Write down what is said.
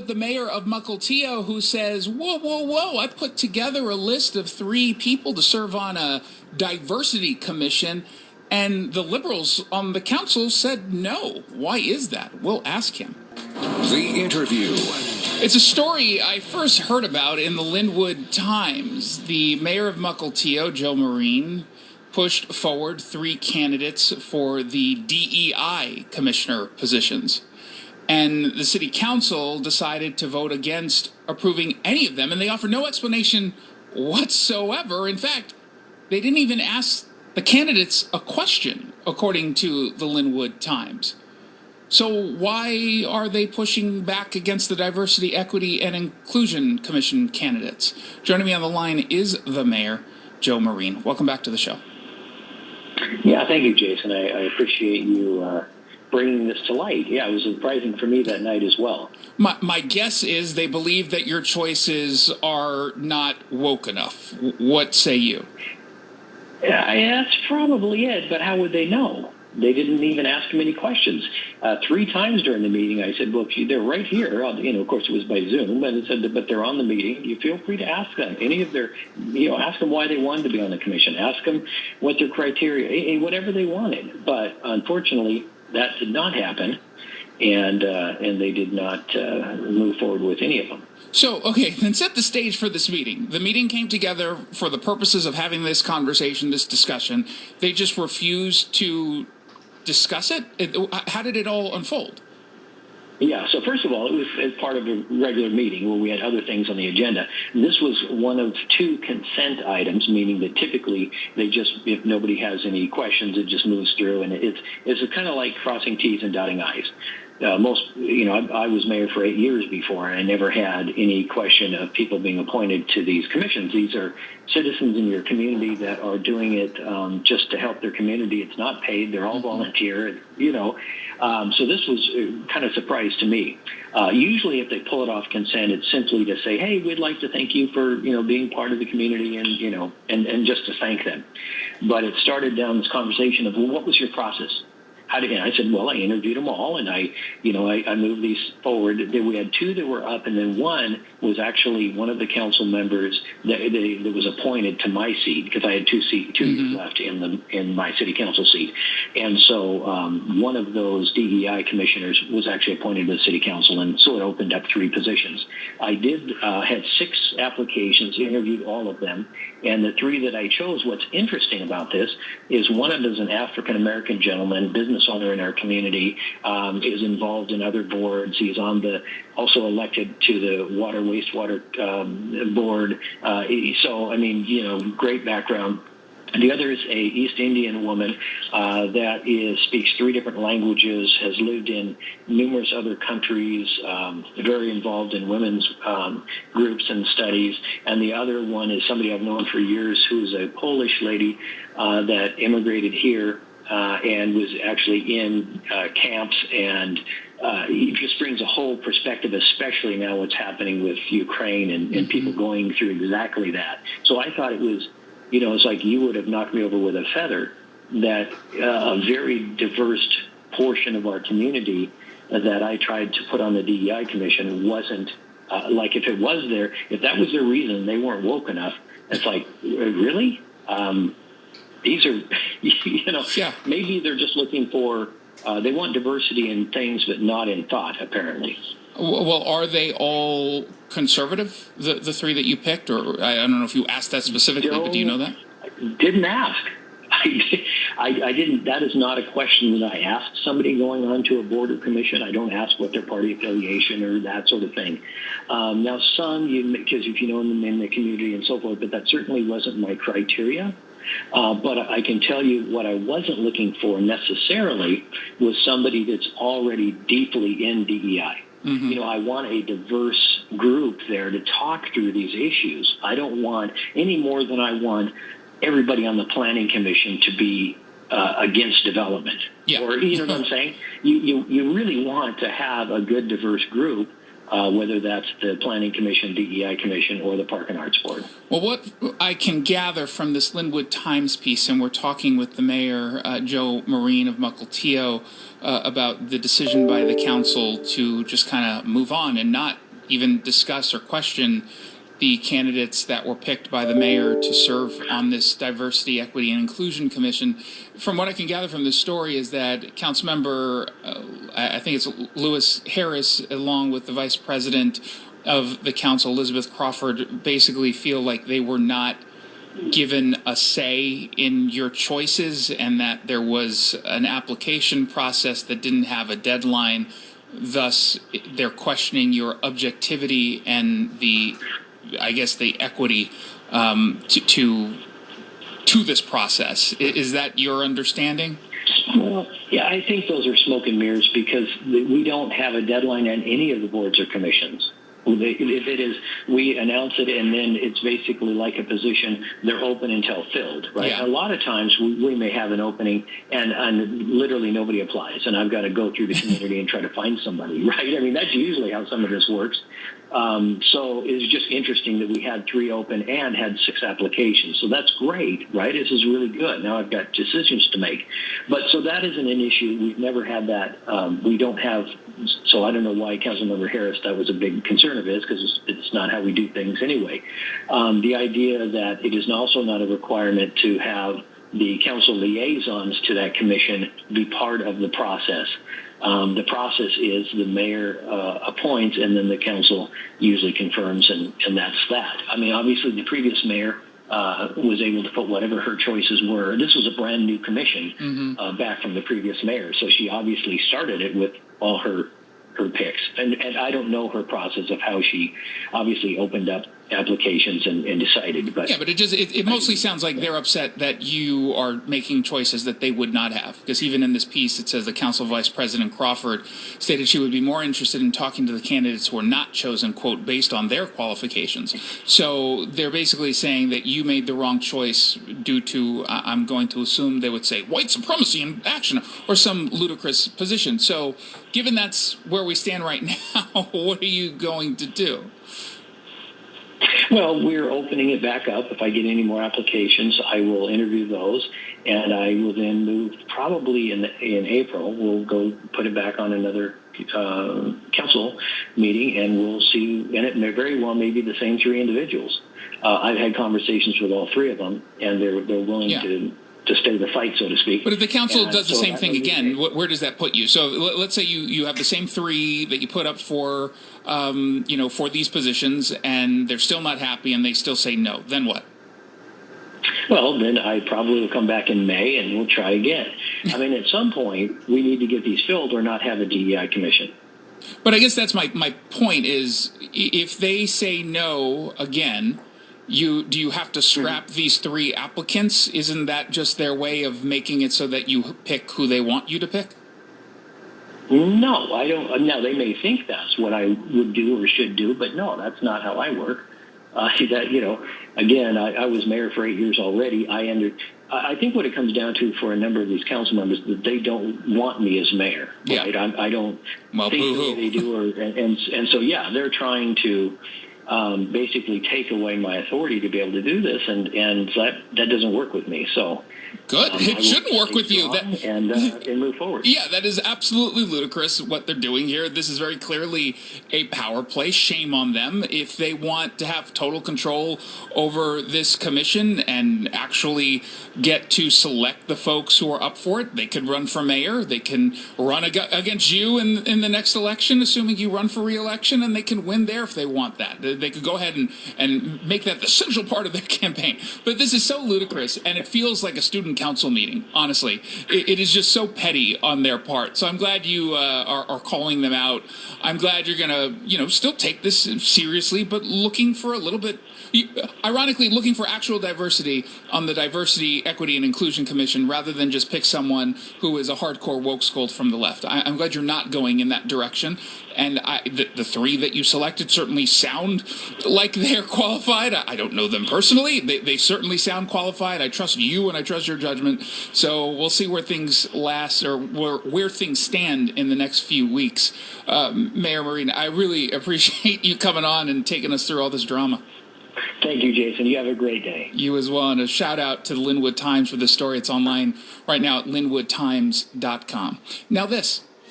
with the mayor of Mukilteo, who says, whoa, I put together a list of 3 people to serve on a diversity commission, and the liberals on the council said no. Why is that? We'll ask him. The interview. It's a story I first heard about in the Lynnwood Times. The mayor of Mukilteo, Joe Marine, pushed forward 3 candidates for the DEI commissioner positions. And the city council decided to vote against approving any of them, and they offered no explanation whatsoever. In fact, they didn't even ask the candidates a question, according to the Lynnwood Times. So why are they pushing back against the Diversity, Equity, and Inclusion Commission candidates? Joining me on the line is the mayor, Joe Marine. Welcome back to the show. Yeah, thank you, Jason. I appreciate you bringing this to light. Yeah, it was surprising for me that night as well. My guess is they believe that your choices are not woke enough. What say you? Yeah, that's probably it, but how would they know? They didn't even ask him any questions. 3 times during the meeting, I said, "Look, they're right here." Of course, it was by Zoom, but it said, "But they're on the meeting. You feel free to ask them any of their, ask them why they wanted to be on the commission. Ask them what their criteria, whatever they wanted." But unfortunately, that did not happen, and they did not move forward with any of them. So, okay, then set the stage for this meeting. The meeting came together for the purposes of having this conversation, this discussion. They just refused to discuss it? How did it all unfold? Yeah, so first of all, it was as part of a regular meeting where we had other things on the agenda. And this was one of 2 consent items, meaning that typically they just, if nobody has any questions, it just moves through. And it's kind of like crossing T's and dotting I's. I was mayor for 8 years before, and I never had any question of people being appointed to these commissions. These are citizens in your community that are doing it just to help their community. It's not paid. They're all volunteer, So this was kind of a surprise to me. Usually if they pull it off consent, it's simply to say, "Hey, we'd like to thank you for, being part of the community," and just to thank them. But it started down this conversation of, well, what was your process? I said, well, I interviewed them all, and I moved these forward. We had 2 that were up, and then one was actually one of the council members that was appointed to my seat, because I had 2 years left in my city council seat. And so one of those DEI commissioners was actually appointed to the city council, and so it opened up 3 positions. I had 6 applications, interviewed all of them, and the 3 that I chose, what's interesting about this is one of them is an African-American gentleman, business owner in our community, is involved in other boards. He's also elected to the water wastewater board. Great background. The other is a East Indian woman that speaks 3 different languages, has lived in numerous other countries, very involved in women's groups and studies. And the other one is somebody I've known for years, who's a Polish lady that immigrated here and was actually in camps, and it just brings a whole perspective, especially now what's happening with Ukraine and people going through exactly that. So I thought it was, it's like you would have knocked me over with a feather, that a very diverse portion of our community that I tried to put on the DEI Commission wasn't, if that was their reason, they weren't woke enough. It's like, really? These are, maybe they're just looking for, they want diversity in things, but not in thought, apparently. Well, are they all conservative, the 3 that you picked? Or I don't know if you asked that specifically, but do you know that? Didn't ask. I didn't. That is not a question that I asked somebody going on to a board or commission. I don't ask what their party affiliation or that sort of thing. Now, some, because if you know them in the community and so forth, but that certainly wasn't my criteria. But I can tell you what I wasn't looking for necessarily was somebody that's already deeply in DEI. I want a diverse group there to talk through these issues. I don't want any more than I want everybody on the planning commission to be against development. Yeah. Or, you know what I'm saying? You really want to have a good, diverse group, whether that's the Planning Commission, DEI Commission, or the Park and Arts Board. Well, what I can gather from this Lynnwood Times piece, and we're talking with the mayor, Joe Marine of Mukilteo, about the decision by the council to just kind of move on and not even discuss or question the candidates that were picked by the mayor to serve on this Diversity, Equity, and Inclusion Commission. From what I can gather from this story is that Councilmember, I think it's Lewis Harris, along with the Vice President of the council, Elizabeth Crawford, basically feel like they were not given a say in your choices and that there was an application process that didn't have a deadline. Thus, they're questioning your objectivity and the equity to this process. Is that your understanding? Well, yeah, I think those are smoke and mirrors because we don't have a deadline on any of the boards or commissions. If it is, we announce it and then it's basically like a position, they're open until filled, right? Yeah. A lot of times we may have an opening and literally nobody applies and I've got to go through the community and try to find somebody, right? I mean, that's usually how some of this works. So it's just interesting that we had 3 open and had 6 applications. So that's great, right? This is really good. Now I've got decisions to make. But so that isn't an issue. We've never had that. We don't have, so I don't know why Councilmember Harris, that was a big concern of his because it's not how we do things anyway. The idea that it is also not a requirement to have the council liaisons to that commission be part of the process. The process is the mayor appoints and then the council usually confirms and that's that. I mean, obviously the previous mayor was able to put whatever her choices were. This was a brand new commission back from the previous mayor. So she obviously started it with all her picks. And I don't know her process of how she obviously opened up applications and decided. But yeah, but it mostly sounds like they're upset that you are making choices that they would not have. Because even in this piece, it says the Council Vice President Crawford stated she would be more interested in talking to the candidates who were not chosen, quote, based on their qualifications. So they're basically saying that you made the wrong choice due to, I'm going to assume they would say, white supremacy in action or some ludicrous position. So given that's where we stand right now, what are you going to do? Well, we're opening it back up. If I get any more applications, I will interview those, and I will then move probably in April. We'll go put it back on another council meeting, and we'll see. And it may very well may be the same 3 individuals. I've had conversations with all 3 of them, and they're willing to stay the fight, so to speak. But if the council does the same thing again, where does that put you? So let's say you have the same 3 that you put up for, for these positions, and they're still not happy, and they still say no. Then what? Well, then I probably will come back in May, and we'll try again. I mean, at some point, we need to get these filled or not have a DEI commission. But I guess that's my point is, if they say no again, do you have to scrap these 3 applicants? Isn't that just their way of making it so that you pick who they want you to pick? No, I don't. Now, they may think that's what I would do or should do, but no, that's not how I work. Again, I was mayor for 8 years already. I think what it comes down to for a number of these council members that they don't want me as mayor. Right? Yeah. I don't think the way they do, and so they're trying to basically take away my authority to be able to do this, and that doesn't work with me. So good, it shouldn't work with you. And move forward. Yeah, that is absolutely ludicrous what they're doing here. This is very clearly a power play. Shame on them. If they want to have total control over this commission and actually get to select the folks who are up for it, they could run for mayor. They can run against you in the next election, assuming you run for re-election, and they can win there if they want that. They could go ahead and make that the central part of their campaign. But this is so ludicrous, and it feels like a student council meeting, honestly. It is just so petty on their part. So I'm glad you are calling them out. I'm glad you're going to, still take this seriously, but looking for a little bit, ironically, looking for actual diversity on the Diversity, Equity, and Inclusion Commission rather than just pick someone who is a hardcore woke scold from the left. I'm glad you're not going in that direction. And the 3 that you selected certainly sound like they're qualified. I don't know them personally. They certainly sound qualified. I trust you and I trust your judgment. So we'll see where things last or where things stand in the next few weeks. Mayor Marine, I really appreciate you coming on and taking us through all this drama. Thank you, Jason. You have a great day. You as well. And a shout out to the Lynnwood Times for this story. It's online right now at lynnwoodtimes.com. Now this.